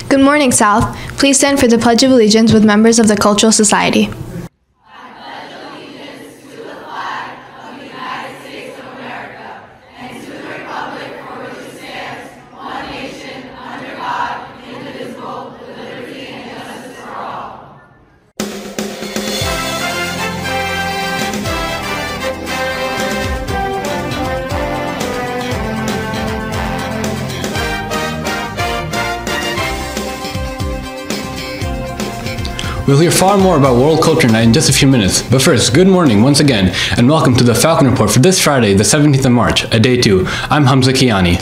Good morning, South. Please stand for the Pledge of Allegiance with members of the Cultural Society. We'll hear far more about World Culture Night in just a few minutes, but first, good morning once again, and welcome to the Falcon Report for this Friday, the 17th of March, a day 2. I'm Hamza Kiani.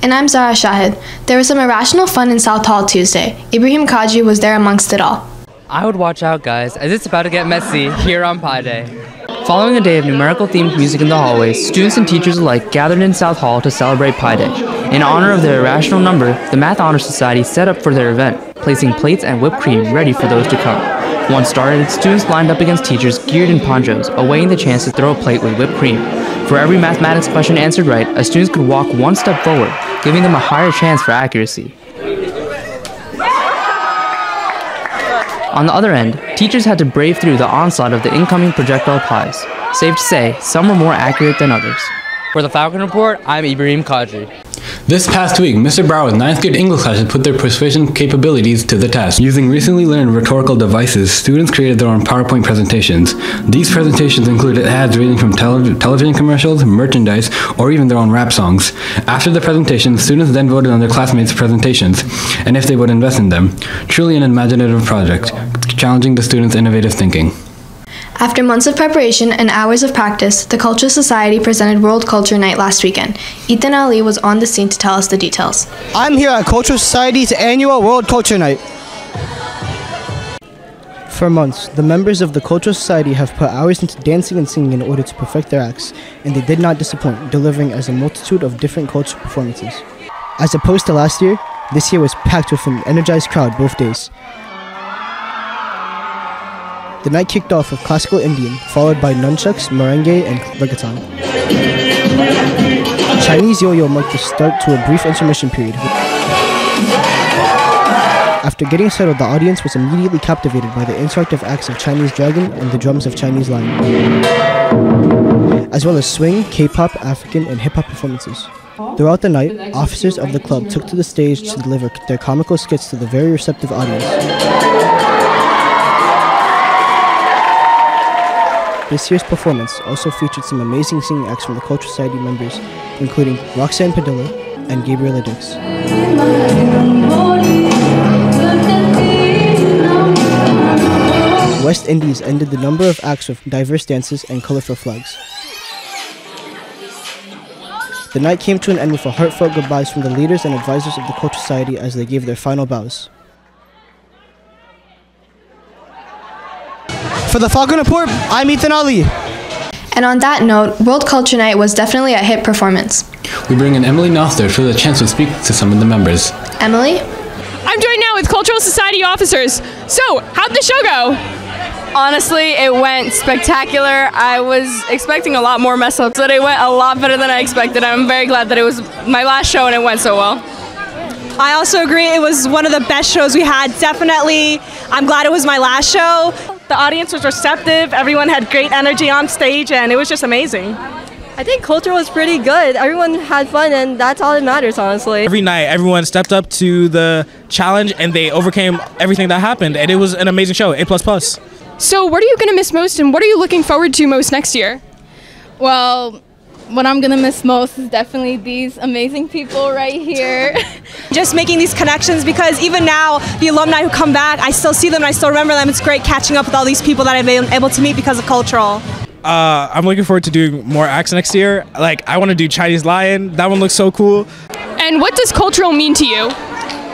And I'm Zara Shahid. There was some irrational fun in South Hall Tuesday. Ibrahim Kaji was there amongst it all. I would watch out, guys, as it's about to get messy here on Pi Day. Following a day of numerical-themed music in the hallways, students and teachers alike gathered in South Hall to celebrate Pi Day. In honor of their irrational number, the Math Honor Society set up for their event, placing plates and whipped cream ready for those to come. Once started, students lined up against teachers geared in ponchos, awaiting the chance to throw a plate with whipped cream. For every mathematics question answered right, a student could walk one step forward, giving them a higher chance for accuracy. On the other end, teachers had to brave through the onslaught of the incoming projectile pies. Safe to say, some were more accurate than others. For the Falcon Report, I'm Ibrahim Kadri. This past week, Mr. Brower's 9th grade English class put their persuasion capabilities to the test. Using recently learned rhetorical devices, students created their own PowerPoint presentations. These presentations included ads ranging from television commercials, merchandise, or even their own rap songs. After the presentation, students then voted on their classmates' presentations, and if they would invest in them. Truly an imaginative project, challenging the students' innovative thinking. After months of preparation and hours of practice, the Cultural Society presented World Culture Night last weekend. Ethan Ali was on the scene to tell us the details. I'm here at Cultural Society's annual World Culture Night. For months, the members of the Cultural Society have put hours into dancing and singing in order to perfect their acts, and they did not disappoint, delivering as a multitude of different cultural performances. As opposed to last year, this year was packed with an energized crowd both days. The night kicked off with classical Indian, followed by nunchucks, merengue, and reggaeton. Chinese yo-yo marked the start to a brief intermission period. After getting settled, the audience was immediately captivated by the interactive acts of Chinese dragon and the drums of Chinese lion, as well as swing, K-pop, African, and hip-hop performances. Throughout the night, officers of the club took to the stage to deliver their comical skits to the very receptive audience. This year's performance also featured some amazing singing acts from the Cultural Society members, including Roxanne Padilla and Gabriela Dix. West Indies ended the number of acts with diverse dances and colorful flags. The night came to an end with a heartfelt goodbyes from the leaders and advisors of the Cultural Society as they gave their final bows. For the Falcon Report, I'm Ethan Ali. And on that note, World Culture Night was definitely a hit performance. We bring in Emily Noster for the chance to speak to some of the members. Emily? I'm joined now with Cultural Society officers. So, how'd the show go? Honestly, it went spectacular. I was expecting a lot more mess ups, but it went a lot better than I expected. I'm very glad that it was my last show and it went so well. I also agree, it was one of the best shows we had. Definitely, I'm glad it was my last show. The audience was receptive, everyone had great energy on stage, and it was just amazing. I think culture was pretty good. Everyone had fun, and that's all that matters, honestly. Every night, everyone stepped up to the challenge, and they overcame everything that happened, and it was an amazing show, A++. So what are you going to miss most, and what are you looking forward to most next year? Well, what I'm going to miss most is definitely these amazing people right here. Just making these connections, because even now, the alumni who come back, I still see them and I still remember them. It's great catching up with all these people that I've been able to meet because of Cultural. I'm looking forward to doing more acts next year. Like, I want to do Chinese Lion. That one looks so cool. And what does cultural mean to you?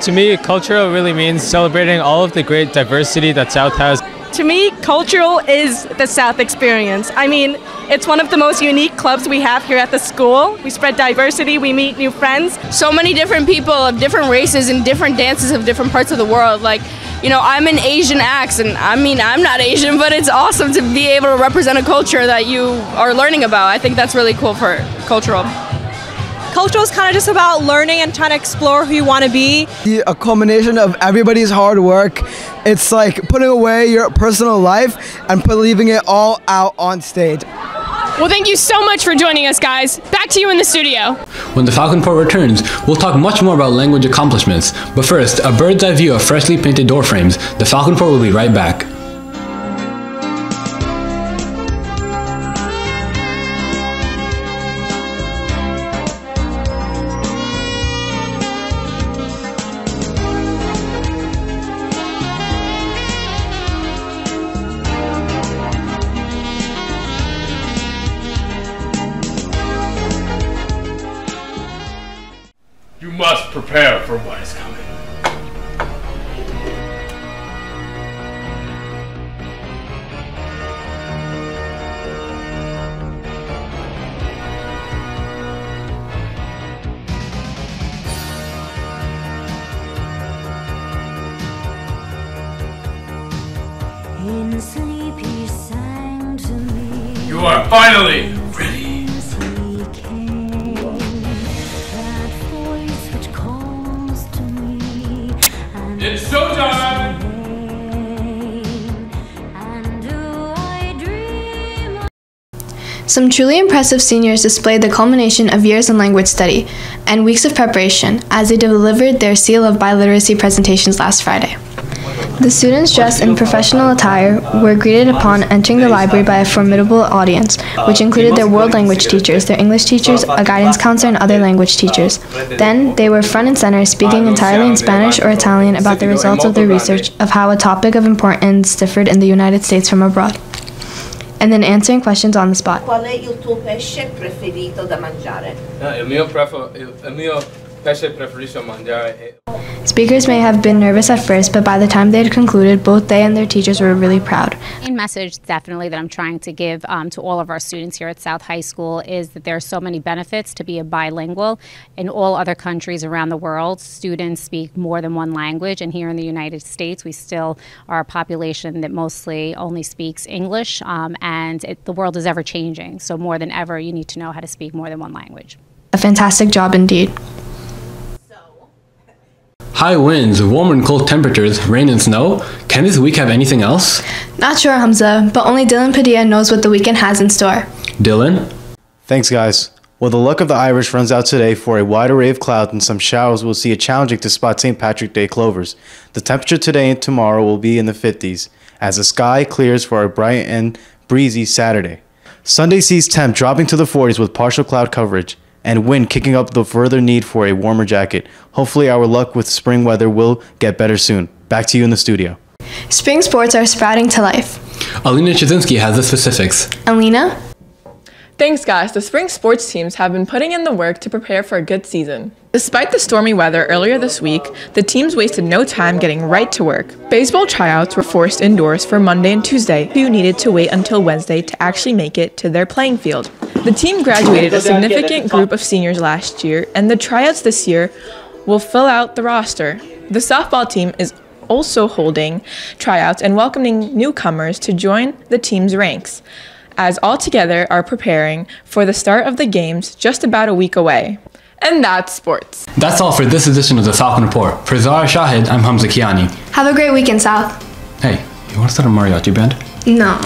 To me, cultural really means celebrating all of the great diversity that South has. To me, Cultural is the South experience. I mean, it's one of the most unique clubs we have here at the school. We spread diversity, we meet new friends. So many different people of different races and different dances of different parts of the world. Like, you know, I'm an Asian accent. I mean, I'm not Asian, but it's awesome to be able to represent a culture that you are learning about. I think that's really cool for Cultural. Cultural is kind of just about learning and trying to explore who you want to be. A culmination of everybody's hard work. It's like putting away your personal life and leaving it all out on stage. Well, thank you so much for joining us, guys. Back to you in the studio. When the Falcon Report returns, we'll talk much more about language accomplishments. But first, a bird's eye view of freshly painted door frames. The Falcon Report will be right back. You must prepare for what is coming. In sleep he sang to me. You are finally ready. It's showtime! Some truly impressive seniors displayed the culmination of years in language study and weeks of preparation as they delivered their Seal of Biliteracy presentations last Friday. The students, dressed in professional attire, were greeted upon entering the library by a formidable audience, which included their world language teachers, their English teachers, a guidance counselor, and other language teachers. Then, they were front and center, speaking entirely in Spanish or Italian about the results of their research of how a topic of importance differed in the United States from abroad, and then answering questions on the spot. Qual è il tuo pesce preferito da mangiare? Il mio pesce preferito mangiare. Speakers may have been nervous at first, but by the time they had concluded, both they and their teachers were really proud. The main message definitely that I'm trying to give to all of our students here at South High School is that there are so many benefits to be a bilingual. In all other countries around the world, students speak more than one language, and here in the United States, we still are a population that mostly only speaks English, and the world is ever changing. So more than ever, you need to know how to speak more than one language. A fantastic job indeed. High winds, warm and cold temperatures, rain and snow. Can this week have anything else? Not sure, Hamza, but only Dylan Padilla knows what the weekend has in store. Dylan? Thanks, guys. Well, the luck of the Irish runs out today for a wide array of clouds and some showers will see it challenging to spot St. Patrick's Day clovers. The temperature today and tomorrow will be in the 50s, as the sky clears for a bright and breezy Saturday. Sunday sees temp dropping to the 40s with partial cloud coverage, and wind kicking up the further need for a warmer jacket. Hopefully our luck with spring weather will get better soon. Back to you in the studio. Spring sports are sprouting to life. Alina Chazinski has the specifics. Alina? Thanks, guys. The spring sports teams have been putting in the work to prepare for a good season. Despite the stormy weather earlier this week, the teams wasted no time getting right to work. Baseball tryouts were forced indoors for Monday and Tuesday, who needed to wait until Wednesday to actually make it to their playing field. The team graduated a significant group of seniors last year, and the tryouts this year will fill out the roster. The softball team is also holding tryouts and welcoming newcomers to join the team's ranks, as all together are preparing for the start of the games just about a week away. And that's sports. That's all for this edition of the Falcon Report. For Zara Shahid, I'm Hamza Kiani. Have a great weekend, South. Hey, you want to start a mariachi band? No.